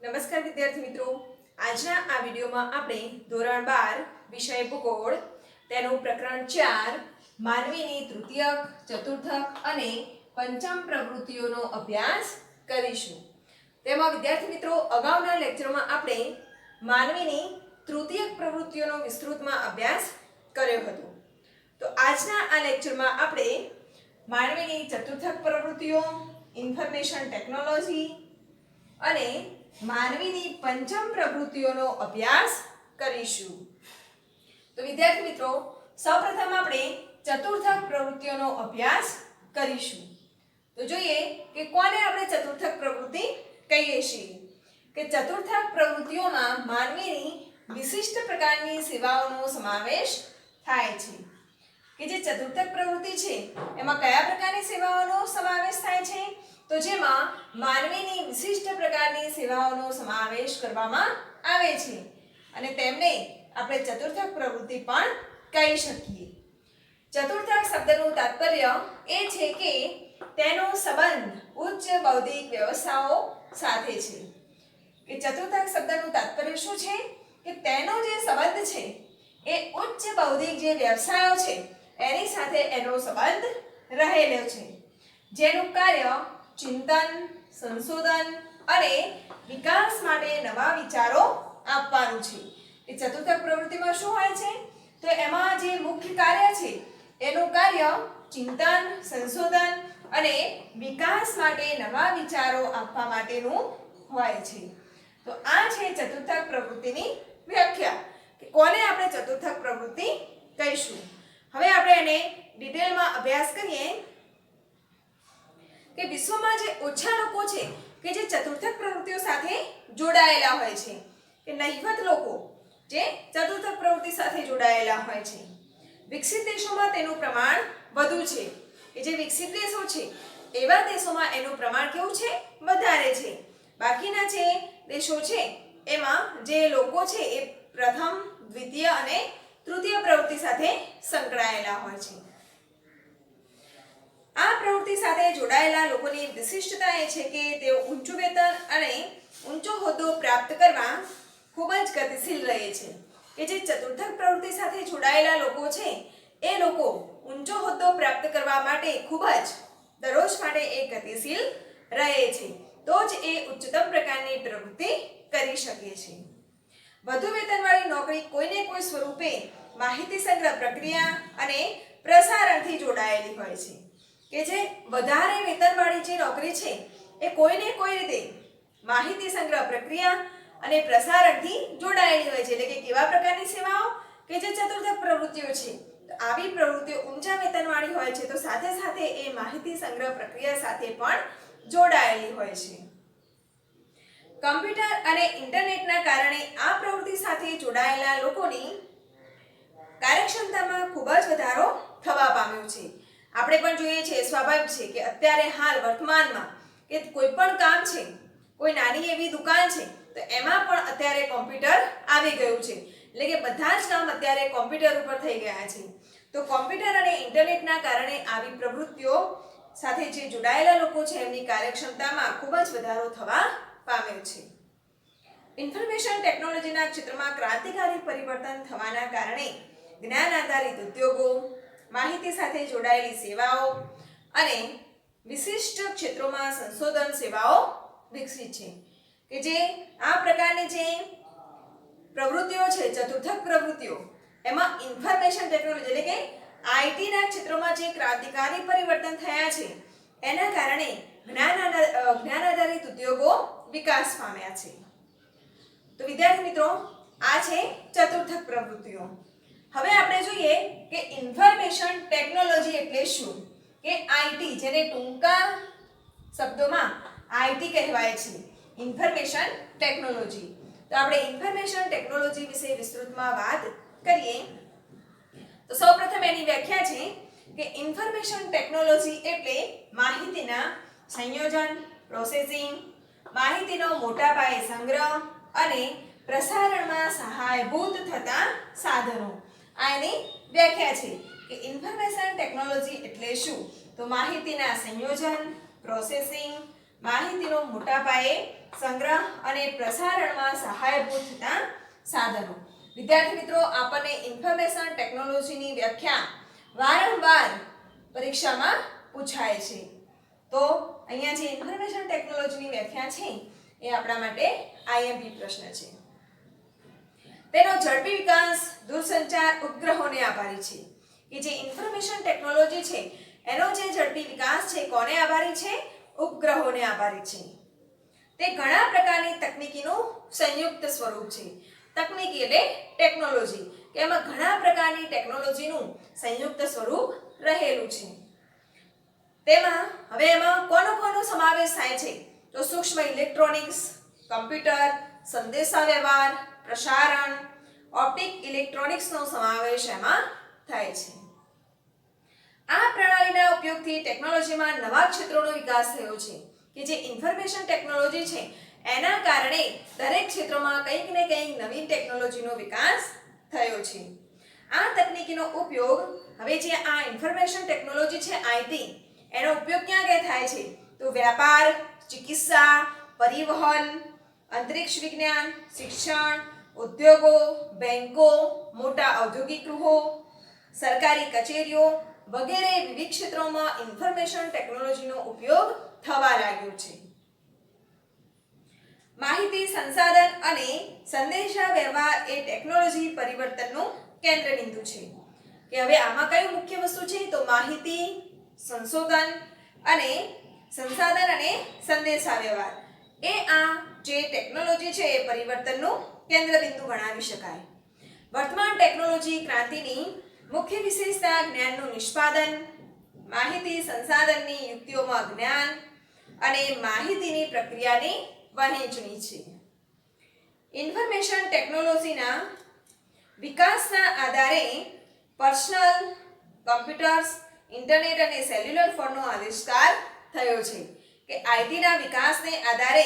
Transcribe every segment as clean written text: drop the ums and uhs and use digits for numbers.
નમસ્કાર વિદ્યાર્થી મિત્રો, આજના આ વિડિયોમાં આપણે ધોરણ 12 વિષય ભૂગોળ તેનું પ્રકરણ 4 માનવીની તૃતીયક, ચતુર્થક અને પંચમ પ્રવૃત્તિઓનો અભ્યાસ કરીશું. તેમાં વિદ્યાર્થી મિત્રો અગાઉના લેક્ચરમાં આપણે માનવીની તૃતીયક પ્રવૃત્તિઓનો વિસ્તૃતમાં અભ્યાસ કર્યો હતો. તો આજના આ લેક્ચરમાં આપણે માનવીની ચતુર્થક પ્રવૃત્તિઓ, ઇન્ફોર્મેશન ટેકનોલોજી અને માનવીની પંચમ પ્રવૃત્તિઓનો અભ્યાસ કરીશું. તો વિદ્યાર્થી મિત્રો સૌપ્રથમ આપણે ચતુર્થક પ્રવૃત્તિઓનો અભ્યાસ કરીશું. તો જોઈએ કે કોને આપણે ચતુર્થક પ્રવૃત્તિ કહીએ છીએ. કે ચતુર્થક પ્રવૃત્તિઓમાં માનવીની વિશિષ્ટ પ્રકારની સેવાઓનો સમાવેશ થાય છે. કે જે ચતુર્થક પ્રવૃત્તિ છે એમાં કયા પ્રકારની સેવાઓનો સમાવેશ થાય છે? તો જેમાં માનવીની વિશિષ્ટ પ્રકારની સેવાઓનો સમાવેશ કરવામાં આવે છે અને તેમને આપણે ચતુર્થક પ્રવૃત્તિ પણ કહી શકીએ. ચતુર્થક શબ્દનું તાત્પર્ય એ છે કે તેનો સંબંધ ઉચ્ચ બૌદ્ધિક વ્યવસ્થાઓ સાથે છે. કે ચતુર્થક શબ્દનું તાત્પર્ય શું છે? કે તેનો જે સંબંધ છે એ ઉચ્ચ બૌદ્ધિક જે વ્યવસાયો છે એની સાથે એનો સંબંધ રહેલો છે, જેનું કાર્ય ચિંતન, સંશોધન અને વિકાસ માટે નવા વિચારો આપવાનું છે. એ ચતુર્થક પ્રવૃત્તિમાં શું હોય છે? તો એમાં જે મુખ્ય કાર્ય છે એનું કાર્ય ચિંતન, સંશોધન અને વિકાસ માટે નવા વિચારો આપવા માટેનું હોય છે. તો આ છે ચતુર્થક પ્રવૃત્તિની વ્યાખ્યા કે કોને આપણે ચતુર્થક પ્રવૃત્તિ કહીશું. હવે આપણે એને ડિટેલમાં અભ્યાસ કરીએ કે વિશ્વમાં જે ઓછા લોકો છે કે જે ચતુર્થક પ્રવૃત્તિઓ સાથે જોડાયેલા હોય છે, કે નહિવત લોકો જે ચતુર્થક પ્રવૃત્તિ સાથે જોડાયેલા હોય છે. વિકસિત દેશોમાં તેનું પ્રમાણ વધુ છે. કે જે વિકસિત દેશો છે એવા દેશોમાં એનું પ્રમાણ કેવું છે? વધારે છે. બાકીના જે દેશો છે એમાં જે લોકો છે એ પ્રથમ, દ્વિતીય અને તૃતીય પ્રવૃત્તિ સાથે સંકળાયેલા હોય છે. આ પ્રવૃત્તિ સાથે જોડાયેલા લોકોની વિશિષ્ટતા એ છે કે તેઓ ઊંચું વેતન અને ઊંચો હોદ્દો પ્રાપ્ત કરવા ખૂબ જ ગતિશીલ રહે છે. કે જે ચતુર્થક પ્રવૃત્તિ સાથે જોડાયેલા લોકો છે એ લોકો ઊંચો હોદ્દો પ્રાપ્ત કરવા માટે ખૂબ જ દરરોજ માટે એ ગતિશીલ રહે છે, તો જ એ ઉચ્ચતમ પ્રકારની પ્રવૃત્તિ કરી શકે છે. વધુ વેતનવાળી નોકરી કોઈને કોઈ સ્વરૂપે માહિતી સંગ્રહ પ્રક્રિયા અને પ્રસારણથી જોડાયેલી હોય છે. કે જે વધારે વેતનવાળી જે નોકરી છે એ કોઈને કોઈ રીતે માહિતી સંગ્રહ પ્રક્રિયા અને પ્રસારણથી જોડાયેલી હોય છે. એટલે કે કેવા પ્રકારની સેવાઓ? કે જે ચતુર્થક પ્રવૃત્તિઓ છે. તો આવી પ્રવૃત્તિઓ ઊંચા વેતનવાળી હોય છે, તો સાથે સાથે એ માહિતી સંગ્રહ પ્રક્રિયા સાથે પણ જોડાયેલી હોય છે. કમ્પ્યુટર અને ઇન્ટરનેટના કારણે આ પ્રવૃત્તિ સાથે જોડાયેલા લોકોની કાર્યક્ષમતામાં ખૂબ જ વધારો થવા પામ્યો છે. આપણે પણ જોઈએ છે, સ્વાભાવિક છે કે અત્યારે હાલ વર્તમાનમાં કે કોઈ પણ કામ છે, કોઈ નાની એવી દુકાન છે તો એમાં પણ અત્યારે કોમ્પ્યુટર આવી ગયું છે. એટલે કે બધા જ કામ અત્યારે કોમ્પ્યુટર ઉપર થઈ ગયા છે. તો કોમ્પ્યુટર અને ઇન્ટરનેટના કારણે આવી પ્રવૃત્તિઓ સાથે જે જોડાયેલા લોકો છે એમની કાર્યક્ષમતામાં ખૂબ જ વધારો થવા પામ્યો છે. ઇન્ફોર્મેશન ટેકનોલોજીના ક્ષેત્રમાં ક્રાંતિકારી પરિવર્તન થવાના કારણે જ્ઞાન આધારિત ઉદ્યોગો, માહિતી સાથે જોડાયેલી સેવાઓ અને વિશિષ્ટ ક્ષેત્રોમાં સંશોધન સેવાઓ વિકસી છે. કે જે આ પ્રકારની જે પ્રવૃત્તિઓ છે, ચતુર્થક પ્રવૃત્તિઓ, એમાં ઇન્ફોર્મેશન ટેકનોલોજી એટલે કે આઈટીના ક્ષેત્રોમાં જે ક્રાંતિકારી પરિવર્તન થયા છે એના કારણે જ્ઞાન આધારિત ઉદ્યોગો વિકાસ પામ્યા છે. તો વિદ્યાર્થી મિત્રો આ છે ચતુર્થક પ્રવૃત્તિઓ. હવે આપણે જોઈએ કે ઇન્ફોર્મેશન ટેકનોલોજી એટલે શું? કે આઈટી, જેને ટૂંકા શબ્દોમાં આઈટી કહેવાય છે, ઇન્ફોર્મેશન ટેકનોલોજી. તો આપણે ઇન્ફોર્મેશન ટેકનોલોજી વિશે વિસ્તૃતમાં વાત કરીએ તો સૌપ્રથમ એની વ્યાખ્યા છે કે ઇન્ફોર્મેશન ટેકનોલોજી એટલે માહિતીના સંયોજન, પ્રોસેસિંગ, માહિતીનો મોટા પાયે સંગ્રહ અને પ્રસારણમાં સહાયભૂત થતા સાધનો. આ એની વ્યાખ્યા છે કે ઇન્ફોર્મેશન ટેકનોલોજી એટલે શું? તો માહિતીના સંયોજન, પ્રોસેસિંગ, માહિતીનો મોટા પાયે સંગ્રહ અને પ્રસારણમાં સહાયભૂત થતા સાધનો. વિદ્યાર્થી મિત્રો, આપણને ઇન્ફોર્મેશન ટેકનોલોજીની વ્યાખ્યા વારંવાર પરીક્ષામાં પૂછાય છે. તો અહીંયા જે ઇન્ફોર્મેશન ટેકનોલોજીની વ્યાખ્યા છે એ આપણા માટે આઈએમપી પ્રશ્ન છે. તેનો ઝડપી વિકાસ દૂરસંચાર ઉપગ્રહોને આભારી છે. કે જે ઇન્ફોર્મેશન ટેકનોલોજી છે એનો જે ઝડપી વિકાસ છે કોને આભારી છે? ઉપગ્રહોને આભારી છે. તે ઘણા પ્રકારની તકનીકીનું સંયુક્ત સ્વરૂપ છે. તકનીકી એટલે ટેકનોલોજી, કે એમાં ઘણા પ્રકારની ટેકનોલોજીનું સંયુક્ત સ્વરૂપ રહેલું છે. તેમાં હવે એમાં કોનો સમાવેશ થાય છે? તો સૂક્ષ્મ ઇલેક્ટ્રોનિક્સ, કમ્પ્યુટર, સંદેશાવ્યવહાર, પ્રસારણ, ઓપ્ટિક ઇલેક્ટ્રોનિક્સનો સમાવેશ એમાં થાય છે. આ પ્રણાલીના ઉપયોગથી ટેકનોલોજીમાં નવા ક્ષેત્રોનો વિકાસ થયો છે. કે જે ઇન્ફોર્મેશન ટેકનોલોજી છે એના કારણે દરેક ક્ષેત્રમાં કંઈક ને કંઈક નવીન ટેકનોલોજીનો વિકાસ થયો છે. આ તકનીકીનો ઉપયોગ હવે જે આ ઇન્ફોર્મેશન ટેકનોલોજી છે આઈટી, એનો ઉપયોગ ક્યાં થાય છે? તો વ્યાપાર, ચિકિત્સા, પરિવહન, અંતરિક્ષ વિજ્ઞાન, શિક્ષણ, ઉદ્યોગો, બેંકો, મોટા ઔદ્યોગિક ગૃહો, સરકારી કચેરીઓ વગેરે વિવિધ ક્ષેત્રોમાં ઇન્ફોર્મેશન ટેકનોલોજીનો ઉપયોગ થવા લાગ્યો છે. માહિતી સંસાધન અને સંદેશા વ્યવહાર એ ટેકનોલોજી પરિવર્તનનું કેન્દ્ર બિંદુ છે. કે હવે આમાં કયું મુખ્ય વસ્તુ છે? તો માહિતી સંશોધન અને સંસાધન અને સંદેશા વ્યવહાર એ આ જે ટેકનોલોજી છે એ પરિવર્તનનું કેન્દ્ર બિંદુ ગણાવી શકાય. વર્તમાન ટેકનોલોજી ક્રાંતિની મુખ્ય વિશેષતા જ્ઞાનનું નિષ્પાદન, માહિતી સંસાધનની યુક્તિઓમાં જ્ઞાન અને માહિતીની પ્રક્રિયાની વહેંચણી છે. ઇન્ફોર્મેશન ટેકનોલોજીના વિકાસના આધારે પર્સનલ કમ્પ્યુટર્સ, ઇન્ટરનેટ અને સેલ્યુલર ફોનનો આવિષ્કાર થયો છે. કે આઈટીના વિકાસને આધારે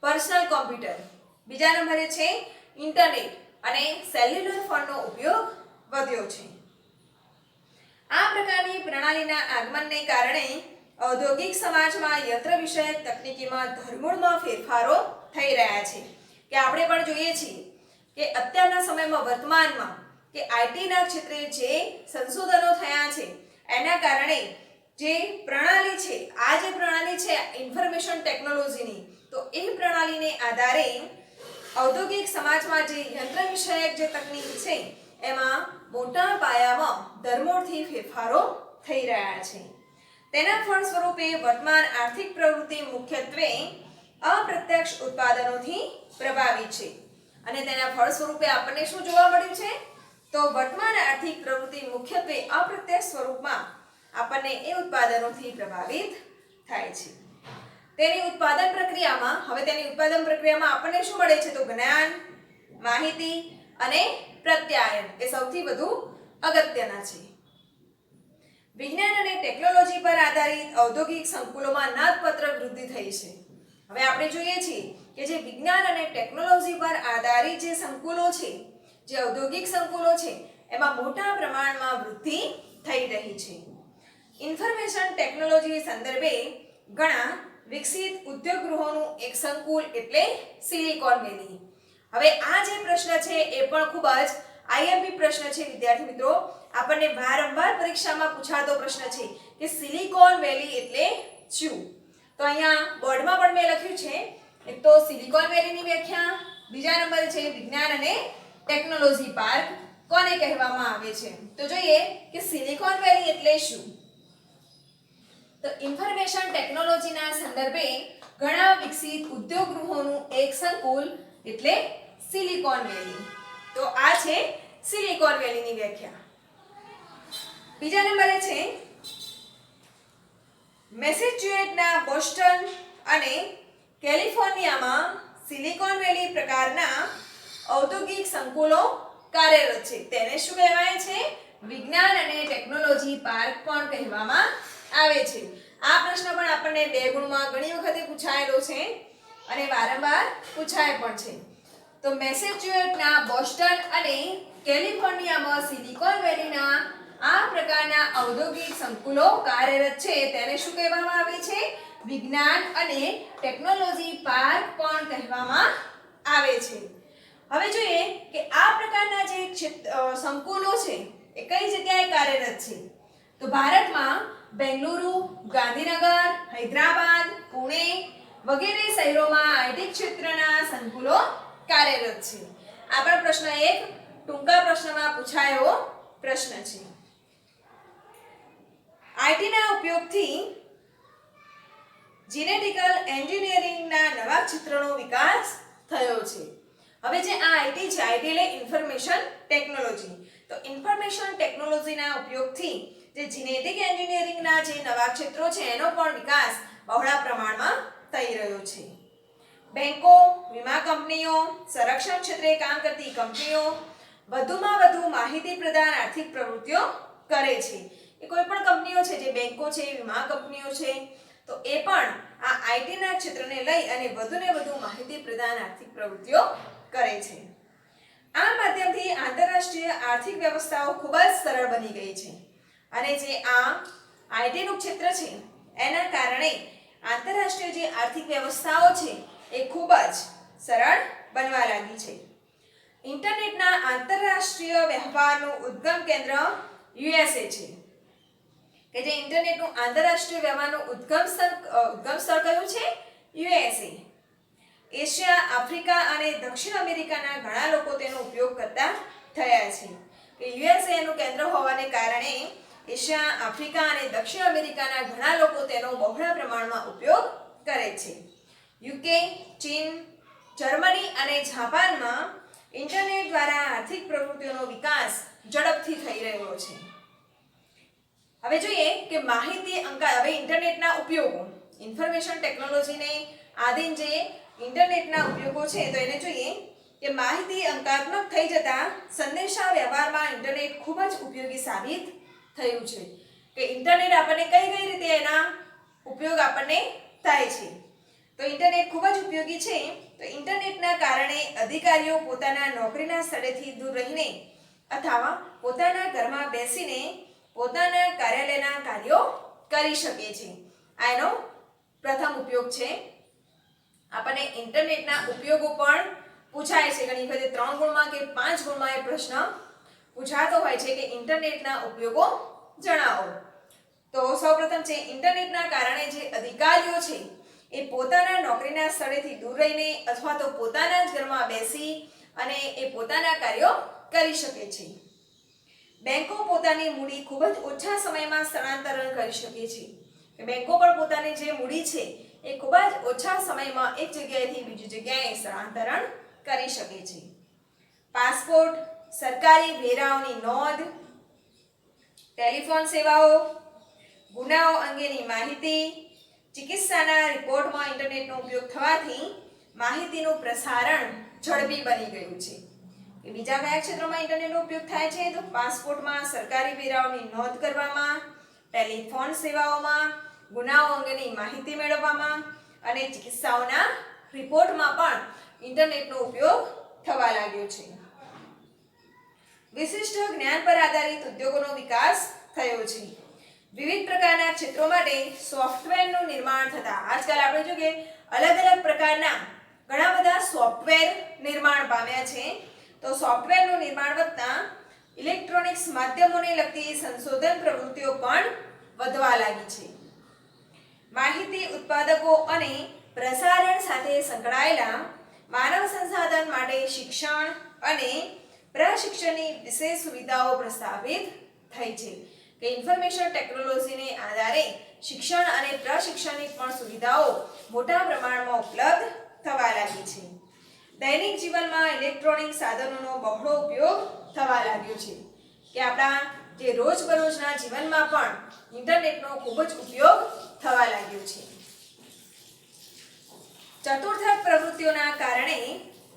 પર્સનલ કોમ્પ્યુટર, બીજા નંબરે છે ઇન્ટરનેટ અને સેલ્યુલર ફોનનો ઉપયોગ વધ્યો છે. આ પ્રકારની પ્રણાલીના આગમનને કારણે ઔદ્યોગિક સમાજમાં યંત્ર વિષયક તકનીકીમાં ધરમૂળમાં ફેરફારો થઈ રહ્યા છે. કે આપણે પણ જોઈએ છીએ કે અત્યારના સમયમાં વર્તમાનમાં કે આઈટીના ક્ષેત્રે જે સંશોધનો થયા છે એના કારણે જે પ્રણાલી છે, આ જે પ્રણાલી છે ઇન્ફોર્મેશન ટેકનોલોજીની, તો એ પ્રણાલીને આધારે ઔદ્યોગિક સમાજમાં જે યંત્ર વિષયક જે તકનીક છે એમાં મોટા પાયામાં ધરમૂળથી ફેરફારો થઈ રહ્યા છે. તેના ફળ સ્વરૂપે વર્તમાન આર્થિક પ્રવૃત્તિ મુખ્યત્વે અપ્રત્યક્ષ ઉત્પાદનોથી પ્રભાવિત છે. અને તેના ફળ સ્વરૂપે આપણને શું જોવા મળ્યું છે? તો વર્તમાન આર્થિક પ્રવૃત્તિ મુખ્યત્વે અપ્રત્યક્ષ સ્વરૂપમાં આપણને એ ઉત્પાદનોથી પ્રભાવિત થાય છે. તેની ઉત્પાદન પ્રક્રિયામાં આપણને શું મળે છે? તો જ્ઞાન, માહિતી અને પ્રત્યાયન એ સૌથી વધુ અગત્યના છે. વિજ્ઞાન અને ટેકનોલોજી પર આધારિત ઔદ્યોગિક સંકુલોમાં નોંધપાત્ર વૃદ્ધિ થઈ છે. હવે આપણે જોઈએ છીએ કે જે વિજ્ઞાન અને ટેકનોલોજી પર આધારિત જે સંકુલો છે, જે ઔદ્યોગિક સંકુલો છે, એમાં મોટા પ્રમાણમાં વૃદ્ધિ થઈ રહી છે. ઇન્ફોર્મેશન ટેકનોલોજી સંદર્ભે ઘણા વિકસિત ઉદ્યોગ ગૃહોનું એક સંકુલ એટલે સિલિકોન વેલી. હવે આ જે પ્રશ્ન છે એ પણ ખૂબ જ આઈએમપી પ્રશ્ન છે વિદ્યાર્થી મિત્રો. આપણને વારંવાર પરીક્ષામાં પૂછાતો પ્રશ્ન છે કે સિલિકોન વેલી એટલે શું? તો અહીંયા બોર્ડમાં પણ મેં લખ્યું છે. એક તો સિલિકોન વેલીની વ્યાખ્યા, બીજા નંબરે છે વિજ્ઞાન અને ટેકનોલોજી પાર્ક કોને કહેવામાં આવે છે. તો જોઈએ કે સિલિકોન વેલી એટલે શું? તો ઇન્ફોર્મેશન ટેકનોલોજીના સંદર્ભે ઘણા વિકસિત ઉદ્યોગ ગૃહોનું એક સંકુલ એટલે સિલિકોન વેલી. તો આ છે સિલિકોન વેલીની વ્યાખ્યા. બીજા નંબરે છે મેસેચ્યુસેટ્સના બોસ્ટન અને કેલિફોર્નિયામાં સિલિકોન વેલી પ્રકારના ઔદ્યોગિક સંકુલો કાર્યરત છે. તેને શું કહેવાય છે? વિજ્ઞાન અને ટેકનોલોજી પાર્ક પણ કહેવામાં આવે છે. આ પ્રશ્ન પણ આપણને 2 ગુણમાં ઘણી વખતે પૂછાયેલો છે અને વારંવાર પૂછાય પણ છે. તો મેસેચ્યુસેટ્સના બોસ્ટન અને કેલિફોર્નિયામાં સિલિકોન વેલીના આ પ્રકારના ઔદ્યોગિક સંકુલો કાર્યરત છે તેને શું કહેવામાં આવે છે? વિજ્ઞાન અને ટેકનોલોજી પાર્ક પણ કહેવામાં આવે છે. હવે જોઈએ કે આ પ્રકારના જે સંકુલો છે એ કઈ જગ્યાએ કાર્યરત છે. તો ભારતમાં બેંગલુરુ, ગાંધીનગર, હૈદરાબાદ, પુણે વગેરે શહેરોમાં આઈટી ક્ષેત્રના સંકુલો કાર્યરત છે. આ પણ પ્રશ્ન એક ટૂંકા પ્રશ્નમાં પૂછાયો પ્રશ્ન છે. આઈટીના ઉપયોગથી જીનેટિકલ એન્જિનિયરિંગના નવા ક્ષેત્રનો વિકાસ થયો છે. હવે જે આ આઈટી છે, આઈટી એટલે ઇન્ફોર્મેશન ટેકનોલોજી, તો ઇન્ફોર્મેશન ટેકનોલોજીના ઉપયોગથી જે જીનેટિક એન્જિનિયરિંગના જે નવા ક્ષેત્રો છે એનો પણ વિકાસ બહોળા પ્રમાણમાં થઈ રહ્યો છે. બેંકો, વીમા કંપનીઓ, સંરક્ષણ ક્ષેત્રે કામ કરતી કંપનીઓ વધુમાં વધુ માહિતી પ્રદાન આર્થિક પ્રવૃત્તિઓ કરે છે. એ કોઈ પણ કંપનીઓ છે, જે બેંકો છે, વીમા કંપનીઓ છે, તો એ પણ આ આઈટીના ક્ષેત્રને લઈ અને વધુને વધુ માહિતી પ્રદાન આર્થિક પ્રવૃત્તિઓ કરે છે. આ માધ્યમથી આંતરરાષ્ટ્રીય આર્થિક વ્યવસ્થાઓ ખૂબ જ સરળ બની ગઈ છે અને જે આ આઈટીનું ક્ષેત્ર છે એના કારણે આંતરરાષ્ટ્રીય જે આર્થિક વ્યવસ્થાઓ છે એ ખૂબ જ સરળ બનવા લાગી છે. ઇન્ટરનેટના આંતરરાષ્ટ્રીય વ્યવહારનું ઉદ્ગમ કેન્દ્ર યુએસએ છે. કે જે ઇન્ટરનેટનું આંતરરાષ્ટ્રીય વ્યવહારનું ઉદ્ગમ સ્થળ કયું છે? યુએસએ. એશિયા, આફ્રિકા અને દક્ષિણ અમેરિકાના ઘણા લોકો તેનો ઉપયોગ કરતા થયા છે. કે યુએસએ નું કેન્દ્ર હોવાને કારણે એશિયા, આફ્રિકા અને દક્ષિણ અમેરિકાના ઘણા લોકો તેનો બહોળા પ્રમાણમાં ઉપયોગ કરે છે. યુકે, ચીન, જર્મની અને જાપાનમાં ઇન્ટરનેટ દ્વારા આર્થિક પ્રવૃત્તિઓનો વિકાસ ઝડપથી થઈ રહ્યો છે. હવે જોઈએ કે માહિતી હવે ઇન્ટરનેટના ઉપયોગો, ઇન્ફોર્મેશન ટેકનોલોજીને આધીન જે ઇન્ટરનેટના ઉપયોગો છે તો એને જોઈએ કે માહિતી અંકાત્મક થઈ જતા સંદેશા વ્યવહારમાં ઇન્ટરનેટ ખૂબ જ ઉપયોગી સાબિત થયું છે. કે ઇન્ટરનેટ આપણને કઈ રીતે એના ઉપયોગ આપણને થાય છે. તો ઇન્ટરનેટ ખૂબ જ ઉપયોગી છે. તો ઇન્ટરનેટના કારણે અધિકારીઓ પોતાના નોકરીના સ્થળેથી દૂર રહીને અથવા પોતાના ઘરમાં બેસીને પોતાના કાર્યાલયના કાર્યો કરી શકે છે. આ એનો પ્રથમ ઉપયોગ છે. આપણને ઇન્ટરનેટના ઉપયોગો પણ પૂછાય છે. ઘણી વખત 3 ગુણમાં કે 5 ગુણમાં એ પ્રશ્ન પૂછાતો હોય છે કે ઇન્ટરનેટના ઉપયોગો જણાવો. તો સૌપ્રથમ છે ઇન્ટરનેટના કારણે જે અધિકારીઓ છે એ પોતાના નોકરીના સ્થળેથી દૂર રહીને અથવા તો પોતાના જ ઘરમાં બેસી અને એ પોતાના કાર્યો કરી શકે છે. બેંકો પોતાની મૂડી ખૂબ જ ઓછા સમયમાં સ્થળાંતરણ કરી શકે છે. બેંકો પણ પોતાની જે મૂડી છે એ ખૂબ જ ઓછા સમયમાં એક જગ્યાએથી બીજી જગ્યાએ સ્થળાંતરણ કરી શકે છે. પાસપોર્ટ, સરકારી વેરાઓની નોંધ, ટેલિફોન સેવાઓ, ગુનાઓ અંગેની માહિતી, ચિકિત્સાના રિપોર્ટમાં ઇન્ટરનેટનો ઉપયોગ થવાથી માહિતીનું પ્રસારણ ઝડપી બની ગયું છે. કે બીજા કયા ક્ષેત્રોમાં ઇન્ટરનેટનો ઉપયોગ થાય છે? તો પાસપોર્ટમાં, સરકારી વેરાઓની નોંધ કરવામાં, ટેલિફોન સેવાઓમાં, ગુનાઓ અંગેની માહિતી મેળવવામાં અને ચિકિત્સાઓના રિપોર્ટમાં પણ ઇન્ટરનેટનો ઉપયોગ થવા લાગ્યો છે. વિશિષ્ટ જ્ઞાન પર આધારિત ઉદ્યોગોનો વિકાસ થયો છે. વિવિધ પ્રકારના ક્ષેત્રો માટે સોફ્ટવેરનું નિર્માણ થતા આજકાલ આપણે જોઈએ અલગ અલગ પ્રકારના ઘણા બધા સોફ્ટવેર નિર્માણ પામ્યા છે. તો સોફ્ટવેરનું નિર્માણ વધતા ઇલેક્ટ્રોનિક્સ માધ્યમોને લગતી સંશોધન પ્રવૃત્તિઓ પણ વધવા લાગી છે. માહિતી ઉત્પાદકો અને પ્રસારણ સાથે સંકળાયેલા માનવ સંસાધન માટે શિક્ષણ અને પ્રશિક્ષણની વિશેષ સુવિધાઓ પ્રસ્તાવિત થઈ છે. કે ઇન્ફોર્મેશન ટેકનોલોજીને આધારે શિક્ષણ અને પ્રશિક્ષણની પણ સુવિધાઓ મોટા પ્રમાણમાં ઉપલબ્ધ થવા લાગી છે. દૈનિક જીવનમાં ઇલેક્ટ્રોનિક સાધનોનો બહોળો ઉપયોગ થવા લાગ્યો છે. કે આપણા જે રોજબરોજના જીવનમાં પણ ઇન્ટરનેટનો ખૂબ જ ઉપયોગ થવા લાગ્યો છે. ચતુર્થક પ્રવૃત્તિઓના કારણે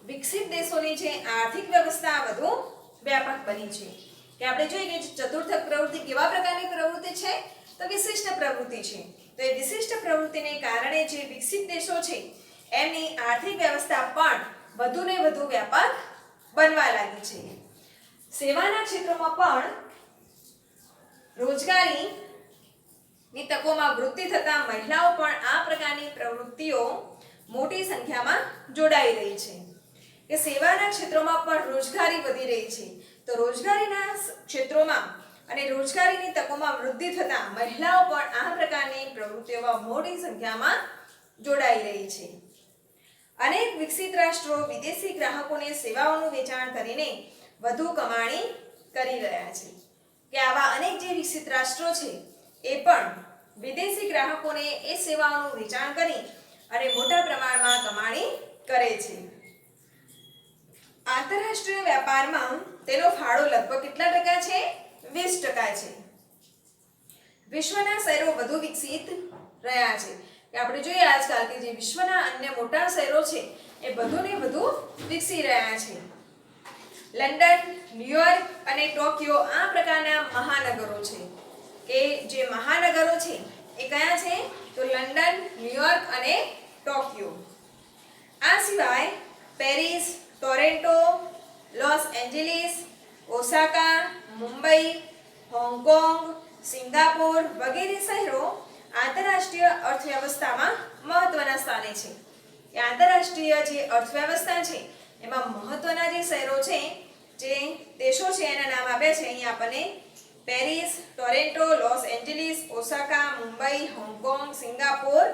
વિકસિત દેશોની જે આર્થિક વ્યવસ્થા વધુ વ્યાપક બની છે. કે આપણે જોઈએ કે ચતુર્થક પ્રવૃત્તિ કેવા પ્રકારની પ્રવૃત્તિ છે? તો વિશિષ્ટ પ્રવૃત્તિ છે. તો એ વિશિષ્ટ પ્રવૃત્તિને કારણે જે વિકસિત દેશો છે એમની આર્થિક વ્યવસ્થા પણ વધુને વધુ વ્યાપક બનવા લાગી છે. સેવાના ક્ષેત્રોમાં પણ રોજગારીની તકોમાં વૃદ્ધિ થતા મહિલાઓ પણ આ પ્રકારની પ્રવૃત્તિઓ મોટી સંખ્યામાં જોડાઈ રહી છે કે સેવાના ક્ષેત્રોમાં પણ રોજગારી વધી રહી છે. તો રોજગારીના ક્ષેત્રોમાં અને રોજગારીની તકોમાં વૃદ્ધિ થતા મહિલાઓ પણ આ પ્રકારની પ્રવૃત્તિઓમાં મોટી સંખ્યામાં જોડાઈ રહી છે. અનેક વિકસિત રાષ્ટ્રો વિદેશી ગ્રાહકોને સેવાઓનું વેચાણ કરીને વધુ કમાણી કરી રહ્યા છે કે આવા અનેક જે વિકસિત રાષ્ટ્રો છે એ પણ વિદેશી ગ્રાહકોને એ સેવાઓનું વેચાણ કરી અને મોટા પ્રમાણમાં કમાણી કરે છે. આંતરરાષ્ટ્રીય વ્યાપારમાં તેનો ફાળો લગભગ કેટલા ટકા છે? 20% છે. વિશ્વના શહેરો વધુ વિકસિત રહ્યા છે કે આપણે જોઈએ આજકાલ કે જે વિશ્વના અન્ય મોટા શહેરો છે એ વધુને વધુ વિકસી રહ્યા છે. લંડન, ન્યુયોર્ક અને ટોક્યો આ પ્રકારના મહાનગરો છે કે જે મહાનગરો છે એ કયા છે? તો લંડન, ન્યુયોર્ક અને ટોક્યો. આ સિવાય Paris, Toronto, Los Angeles, Osaka, Mumbai, Hong Kong, Singapore વગેરે શહેરો આંતરરાષ્ટ્રીય અર્થવ્યવસ્થામાં મહત્વના સ્થાને છે. કે આંતરરાષ્ટ્રીય જે અર્થવ્યવસ્થા છે એમાં મહત્વના જે શહેરો છે, જે દેશો છે એના નામ આપ્યા છે અહીં આપણને Paris, Toronto, Los Angeles, Osaka, Mumbai, Hong Kong, Singapore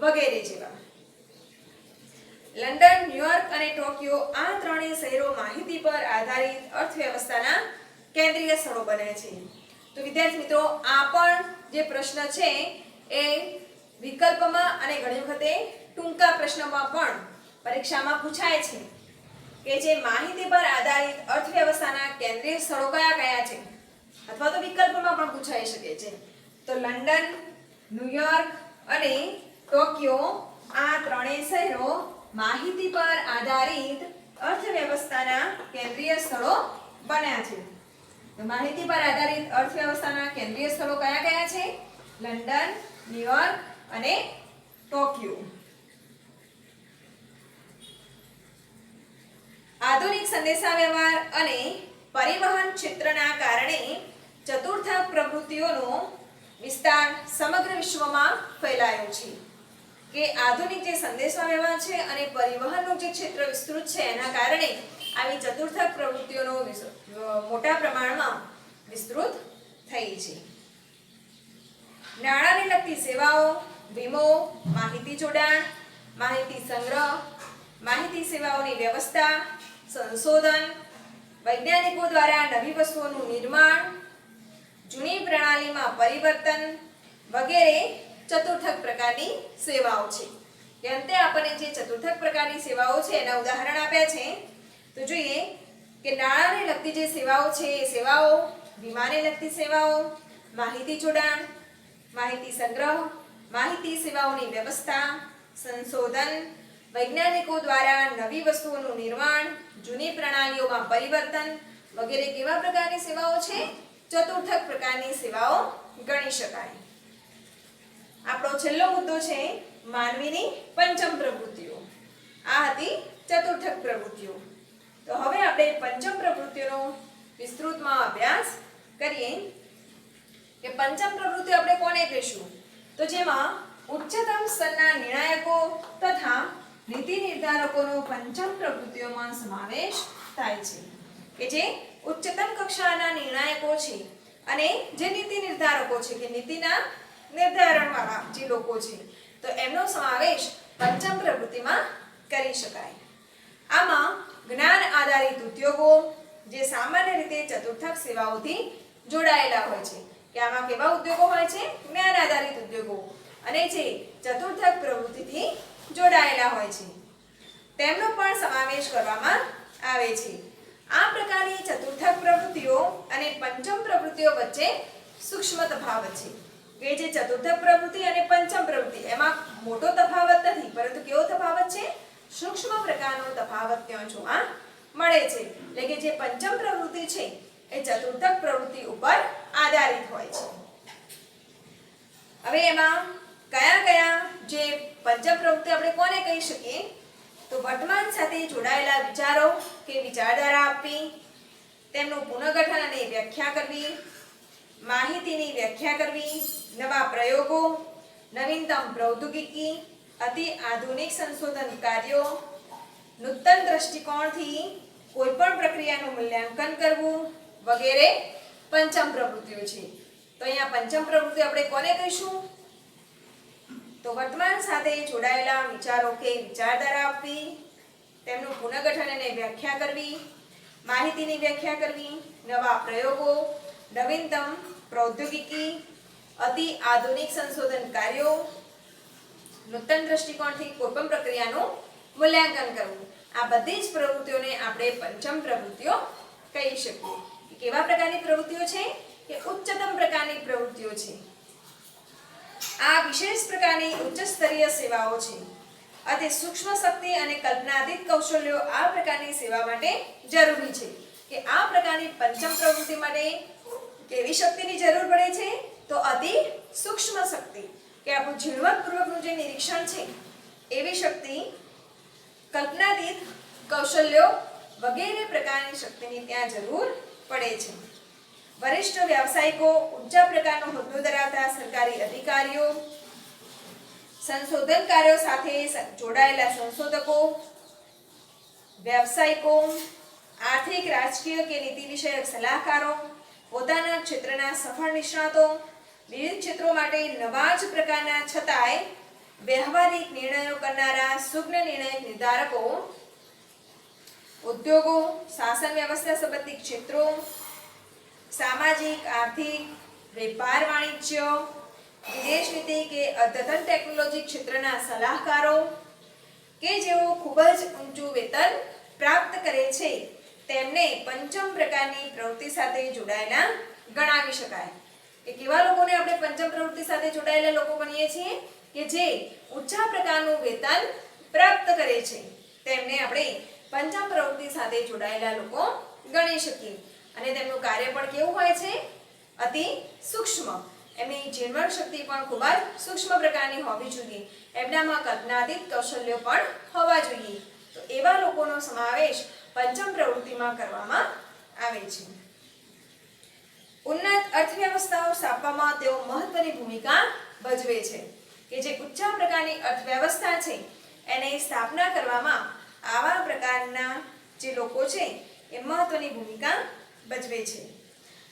વગેરે જેવા. લંડન, ન્યુયોર્ક અને ટોક્યો આ ત્રણેય શહેરો માહિતી પર આધારિત અર્થવ્યવસ્થાના કેન્દ્રીય સ્થળો બને છે. તો વિદ્યાર્થી મિત્રો, આ પણ જે પ્રશ્ન છે એ વિકલ્પમાં અને ઘણી વખતે ટૂંકા પ્રશ્નોમાં પણ પરીક્ષામાં પૂછાય છે કે જે માહિતી પર આધારિત અર્થવ્યવસ્થાના કેન્દ્રીય સ્થળો કયા કયા છે, અથવા તો વિકલ્પમાં પણ પૂછાઈ શકે છે. તો લંડન, ન્યુયોર્ક અને ટોક્યો આ ત્રણેય શહેરો માહિતી પર આધારિત અર્થવ્યવસ્થાના કેન્દ્રીય સ્થળો બન્યા છે. તો માહિતી પર આધારિત અર્થવ્યવસ્થાના કેન્દ્રીય સ્થળો કયા કયા છે? લંડન, ન્યુયોર્ક અને ટોક્યો. આધુનિક સંદેશાવ્યવહાર અને પરિવહન ક્ષેત્રના કારણે ચતુર્થક પ્રવૃત્તિઓનો વિસ્તાર સમગ્ર વિશ્વમાં ફેલાયો છે. કે આધુનિક જે સંદેશાવ્યવહાર છે અને પરિવહનનું જે ક્ષેત્ર વિસ્તૃત છે એના કારણે આવી ચતુર્થક પ્રવૃત્તિઓનો મોટા પ્રમાણમાં વિસ્તૃત થઈ છે. નાણાંને લગતી સેવાઓ, વીમો, માહિતી જોડાણ, માહિતી સંગ્રહ, માહિતી સેવાઓની વ્યવસ્થા, સંશોધન, વૈજ્ઞાનિકો દ્વારા નવી વસ્તુઓનું નિર્માણ, જૂની પ્રણાલીમાં પરિવર્તન વગેરે ચતુર્થક પ્રકારની સેવાઓ છે. કે અંતે આપણને જે ચતુર્થક પ્રકારની સેવાઓ છે એના ઉદાહરણ આપ્યા છે. તો જોઈએ કે નાણાંને લગતી જે સેવાઓ છે એ સેવાઓ, વીમાને લગતી સેવાઓ, માહિતી જોડાણ, માહિતી સંગ્રહ, માહિતી સેવાઓની વ્યવસ્થા, સંશોધન, વૈજ્ઞાનિકો દ્વારા નવી વસ્તુઓનું નિર્માણ, જૂની પ્રણાલીઓમાં પરિવર્તન વગેરે કેવા પ્રકારની સેવાઓ છે? ચતુર્થક પ્રકારની સેવાઓ ગણી શકાય. આપણો છેલ્લો મુદ્દો છે માનવીની પંચમ પ્રવૃત્તિઓ. આ હતી ચતુર્થક પ્રવૃત્તિઓ. તો હવે આપણે પંચમ પ્રવૃત્તિઓનો વિસ્તૃતમાં અભ્યાસ કરીએ કે પંચમ પ્રવૃત્તિઓ આપણે કોને કહીશું? તો જેમાં ઉચ્ચતમ સ્તરના નિર્ણાયકો તથા નીતિ નિર્ધારકોનો પંચમ પ્રવૃત્તિઓમાં સમાવેશ થાય છે. કે જે ઉચ્ચતમ કક્ષાના નિર્ણાયકો છે અને જે નીતિ નિર્ધારકો છે કે નીતિના નિર્ધારણવાળા જે લોકો છે તો એમનો સમાવેશ પંચમ પ્રવૃત્તિમાં કરી શકાય. આમાં જ્ઞાન આધારિત ઉદ્યોગો જે સામાન્ય રીતે ચતુર્થક સેવાઓથી જોડાયેલા હોય છે. કે આમાં કેવા ઉદ્યોગો હોય છે? જ્ઞાન આધારિત ઉદ્યોગો અને જે ચતુર્થક પ્રવૃત્તિથી જોડાયેલા હોય છે તેમનો પણ સમાવેશ કરવામાં આવે છે. આ પ્રકારની ચતુર્થક પ્રવૃત્તિઓ અને પંચમ પ્રવૃત્તિઓ વચ્ચે સૂક્ષ્મ તફાવત છે. કે જે ચતુર્થક પ્રવૃત્તિ અને પંચમ પ્રવૃત્તિ એમાં મોટો તફાવત નથી, પરંતુ કેવો તફાવત છે? સૂક્ષ્મ પ્રકારનો તફાવત ત્યાં જોવા મળે છે. એટલે કે જે પંચમ પ્રવૃત્તિ છે એ ચતુર્થક પ્રવૃત્તિ ઉપર આધારિત હોય છે. હવે એમાં કયા કયા જે પંચમ પ્રવૃત્તિ આપણે કોને કહી શકીએ? તો વર્તમાન સાથે જોડાયેલા વિચારો કે વિચારધારા આપવી, તેમનું પુનર્ગઠન અને વ્યાખ્યા કરવી, માહિતીની વ્યાખ્યા કરવી, નવા પ્રયોગો, નવીનતમ પ્રૌદ્યોગિકી, અતિ આધુનિક સંશોધન કાર્યો, નૂતન દ્રષ્ટિકોણથી કોઈપણ પ્રક્રિયાનું મૂલ્યાંકન કરવું વગેરે પંચમ પ્રવૃત્તિઓ છે. તો અહીંયા પંચમ પ્રવૃત્તિ આપણે કોને કહીશું? તો વર્તમાન સાથે જોડાયેલા વિચારો કે વિચારધારા આપવી, તેમનું પુનઃગઠન અને વ્યાખ્યા કરવી, માહિતીની વ્યાખ્યા કરવી, નવા પ્રયોગો, નવીનતમ પ્રૌદ્યોગિકી, અતિ આધુનિક સંશોધન કાર્યો, નૂતન દ્રષ્ટિકોણથી કોઈપણ પ્રક્રિયાનું મૂલ્યાંકન કરવું. આ બધી જ પ્રવૃત્તિઓને આપણે પંચમ પ્રવૃત્તિઓ કહી શકીએ. કેવા પ્રકારની પ્રવૃત્તિઓ છે? કે ઉચ્ચતમ પ્રકારની પ્રવૃત્તિઓ છે. આ વિશેષ પ્રકારની ઉચ્ચ સ્તરીય સેવાઓ છે. અતિ સૂક્ષ્મ શક્તિ અને કલ્પનાતીત કૌશલ્યો આ પ્રકારની સેવા માટે જરૂરી છે. કે આ પ્રકારની પંચમ પ્રવૃત્તિ માટે કેવી શક્તિની જરૂર પડે છે? તો અતિ સૂક્ષ્મ શક્તિ, કે આપણું ઝીણવટપૂર્વકનું જે નિરીક્ષણ છે એવી શક્તિ, કલ્પનાતીત કૌશલ્યો વગેરે પ્રકારની શક્તિની ત્યાં જરૂર પડે છે. વરિષ્ઠ વ્યાવસાયિકો, ઊંચા પ્રકારનો હોદ્દો ધરાવતા સરકારી અધિકારીઓ, સંશોધન કાર્યો સાથે જોડાયેલા સંશોધકો, વ્યાવસાયિકો, આર્થિક, રાજકીય કે નીતિ વિષયક સલાહકારો, પોતાના ક્ષેત્રના સફળ નિષ્ણાતો, વિવિધ ક્ષેત્રો માટે નવા જ પ્રકારના છતાંય વ્યવહારિક નિર્ણયો કરનારા સુજ્ઞ નિર્ણય નિર્ધારકો, ઉદ્યોગો, શાસન વ્યવસ્થા સંબંધિત ક્ષેત્રો, સામાજિક, આર્થિક, વેપાર વાણિજ્ય, વિદેશ નીતિ કે અદ્યતન ટેકનોલોજી ક્ષેત્રના સલાહકારો કે જેઓ ખૂબ જ ઊંચું વેતન પ્રાપ્ત કરે છે તેમને પંચમ પ્રકારની પ્રવૃત્તિ સાથે જોડાયેલા ગણાવી શકાય. કે કેવા લોકોને આપણે પંચમ પ્રવૃત્તિ સાથે જોડાયેલા લોકો ગણીએ છીએ? કે જે ઊંચા પ્રકારનું વેતન પ્રાપ્ત કરે છે તેમને આપણે પંચમ પ્રવૃત્તિ સાથે જોડાયેલા લોકો ગણી શકીએ. અને તેમનું કાર્ય પણ કેવું હોય છે? અતિ સૂક્ષ્મ. એમની ઝીણવટ શક્તિ પણ ખૂબ જ સૂક્ષ્મ પ્રકારની હોવી જોઈએ. એમનામાં કલ્પનાતીત કૌશલ્યો પણ હોવા જોઈએ. તો એવા લોકોનો સમાવેશ પંચમ પ્રવૃત્તિમાં કરવામાં આવે છે. ઉન્નત અર્થવ્યવસ્થાઓ સ્થાપવામાં તેઓ મહત્વની ભૂમિકા ભજવે છે. કે જે ઊંચા પ્રકારની અર્થવ્યવસ્થા છે એને સ્થાપના કરવામાં આવા પ્રકારના જે લોકો છે એ મહત્વની ભૂમિકા ભજવે છે.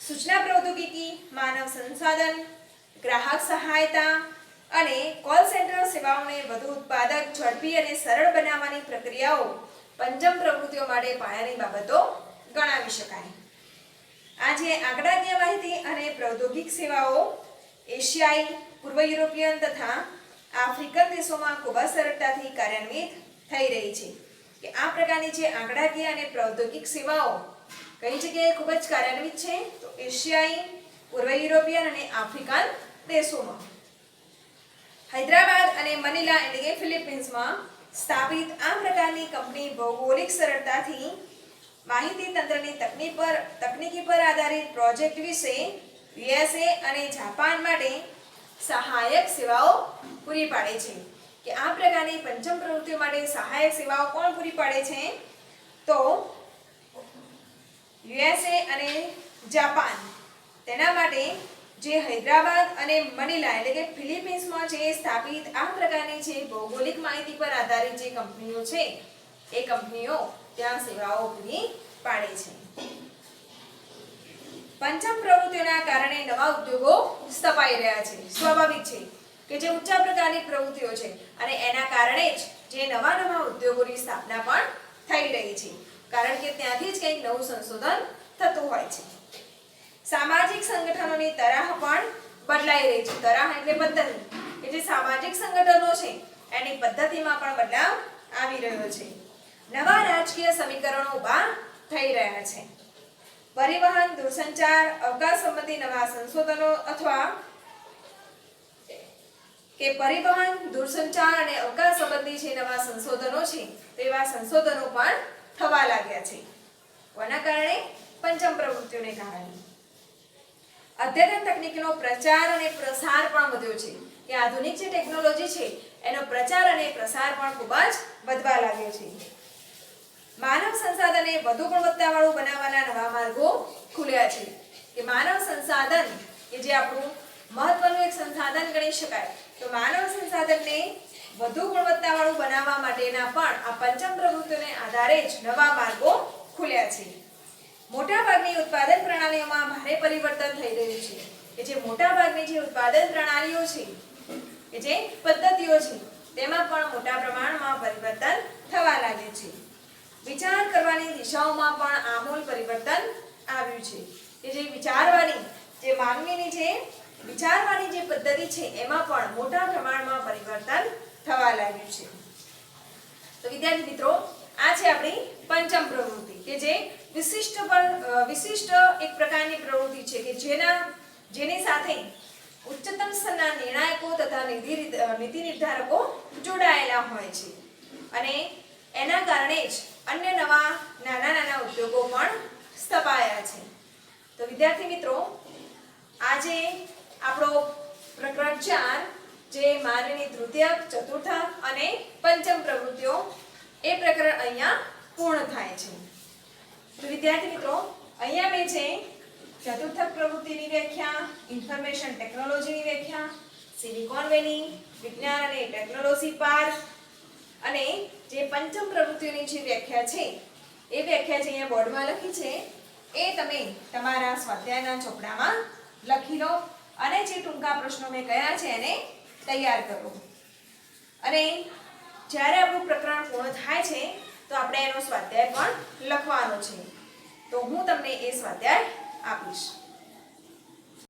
સૂચના પ્રૌદ્યોગિકી, માનવ સંસાધન, ગ્રાહક સહાયતા અને કોલ સેન્ટર સેવાઓને વધુ ઉત્પાદક, ઝડપી અને સરળ બનાવવાની પ્રક્રિયાઓ પંચમ પ્રવૃત્તિઓ માટે પાયાની બાબતો ગણાવી શકાય. આજે આંકડાકીય માહિતી અને પ્રૌદ્યોગિક સેવાઓ એશિયાઈ, પૂર્વ યુરોપિયન તથા આફ્રિકન દેશોમાં ખૂબ જ સરળતાથી કાર્યાન્વિત થઈ રહી છે. કે આ પ્રકારની જે આંકડાકીય અને પ્રૌદ્યોગિક સેવાઓ કઈ જગ્યાએ ખૂબ જ કાર્યાન્વિત છે? તો એશિયાઈ, પૂર્વ યુરોપિયન અને આફ્રિકન દેશોમાં. હૈદરાબાદ અને મનીલા એટલે કે ફિલિપિન્સમાં સ્થાપિત આ પ્રકારની કંપની ભૌગોલિક સરળતાથી માહિતી તંત્રની તકનીકી પર આધારિત પ્રોજેક્ટ વિશે યુએસએ અને જાપાન માટે સહાયક સેવાઓ પૂરી પાડે છે. કે આ પ્રકારની પંચમ પ્રવૃત્તિઓ માટે સહાયક સેવાઓ કોણ પૂરી પાડે છે? તો યુએસએ અને જાપાન. તેના માટે જે હૈદરાબાદ અને મનીલા એટલે કે ફિલિપિન્સમાં જે સ્થાપિત આ પ્રકારની જે ભૌગોલિક માહિતી પર આધારિત જે કંપનીઓ છે એ કંપનીઓ ત્યાં સેવાઓ પૂરી પાડે છે. પંચમ પ્રવૃત્તિઓના કારણે નવા ઉદ્યોગો સ્થપાઈ રહ્યા છે. સ્વાભાવિક છે કે જે ઊંચા પ્રકારની પ્રવૃત્તિઓ છે અને એના કારણે જ જે નવા ઉદ્યોગોની સ્થાપના પણ થઈ રહી છે. કારણ કે ત્યાંથી જ કંઈક નવું સંશોધન થતું હોય છે. સામાજિક સંગઠનોની તરાહ પણ બદલાઈ રહી છે. તરાહ એટલે પદ્ધતિ. કે જે સામાજિક સંગઠનો છે એની પદ્ધતિમાં પણ બદલાવ આવી રહ્યો છે. નવા રાજકીય સમીકરણો ઊભા થઈ રહ્યા છે. પરિવહન, દૂરસંચાર, અવકાશ સંબંધી નવા સંશોધનો અથવા કે પરિવહન, દૂરસંચાર અને અવકાશ સંબંધી જે નવા સંશોધનો છે તેવા સંશોધનો પણ થવા લાગ્યા છે. કોના કારણે? પંચમ પ્રવૃત્તિઓને કારણે. અદ્યતન તકનીકનો પ્રચાર અને પ્રસાર પણ વધ્યો છે. કે આધુનિક જે ટેકનોલોજી છે એનો પ્રચાર અને પ્રસાર પણ ખૂબ જ વધવા લાગ્યો છે. માનવ સંસાધનને વધુ ગુણવત્તાવાળું બનાવવાના નવા માર્ગો ખુલ્યા છે. કે માનવ સંસાધન કે જે આપણું મહત્વનું એક સંસાધન ગણી શકાય. તો માનવ સંસાધનને વધુ ગુણવત્તાવાળું બનાવવા માટેના પણ આ પંચમ પ્રવૃત્તિઓને આધારે જ નવા માર્ગો ખુલ્યા છે. મોટાભાગની ઉત્પાદન પ્રણાલીઓમાં ભારે પરિવર્તન થઈ રહ્યું છે કે જે મોટાભાગની જે ઉત્પાદન પ્રણાલીઓ છે કે જે પદ્ધતિઓ છે તેમાં પણ મોટા પ્રમાણમાં પરિવર્તન થવા લાગે છે. વિચાર કરવાની દિશાઓમાં પણ આમૂલ પરિવર્તન આવ્યું છે કે જે વિચારવાની જે માનવીની જે વિચારવાની જે પદ્ધતિ છે એમાં પણ મોટા પ્રમાણમાં પરિવર્તન થવા લાગ્યું છે. તો વિદ્યાર્થી મિત્રો, આ છે આપણી પંચમ પ્રવૃત્તિ કે જે વિશિષ્ટ એક પ્રકારની પ્રવૃત્તિ છે કે જેની સાથે ઉચ્ચતમ સ્તરના નિર્ણાયકો તથા નીતિ નિર્ધારકો જોડાયેલા હોય છે અને એના કારણે જ અન્ય નવા નાના ઉદ્યોગો પણ સ્થપાયા છે. તો વિદ્યાર્થી મિત્રો, આજે આપણો પ્રકરણ 4 જે માનવીની તૃતીયક, ચતુર્થક અને પંચમ પ્રવૃત્તિઓ એ પ્રકરણ અહીંયા પૂર્ણ થાય છે. તો વિદ્યાર્થી મિત્રો, અહીંયા મેં છે ચતુર્થક પ્રવૃત્તિની વ્યાખ્યા, ઇન્ફોર્મેશન ટેકનોલોજીની વ્યાખ્યા, સિલિકોન વેલી, વિજ્ઞાન અને ટેકનોલોજી પાર્ક અને જે પંચમ પ્રવૃત્તિઓની જે વ્યાખ્યા છે એ વ્યાખ્યા જે અહીંયા બોર્ડમાં લખી છે એ તમે તમારા સ્વાધ્યાયના ચોપડામાં લખી લો અને જે ટૂંકા પ્રશ્નો મેં કહ્યા છે એને તૈયાર કરો. અને જ્યારે આપણું પ્રકરણ પૂર્ણ થાય છે તો આપણે એનો સ્વાધ્યાય પણ લખવાનો છે. તો હું તમને એ સ્વાધ્યાય આપીશ.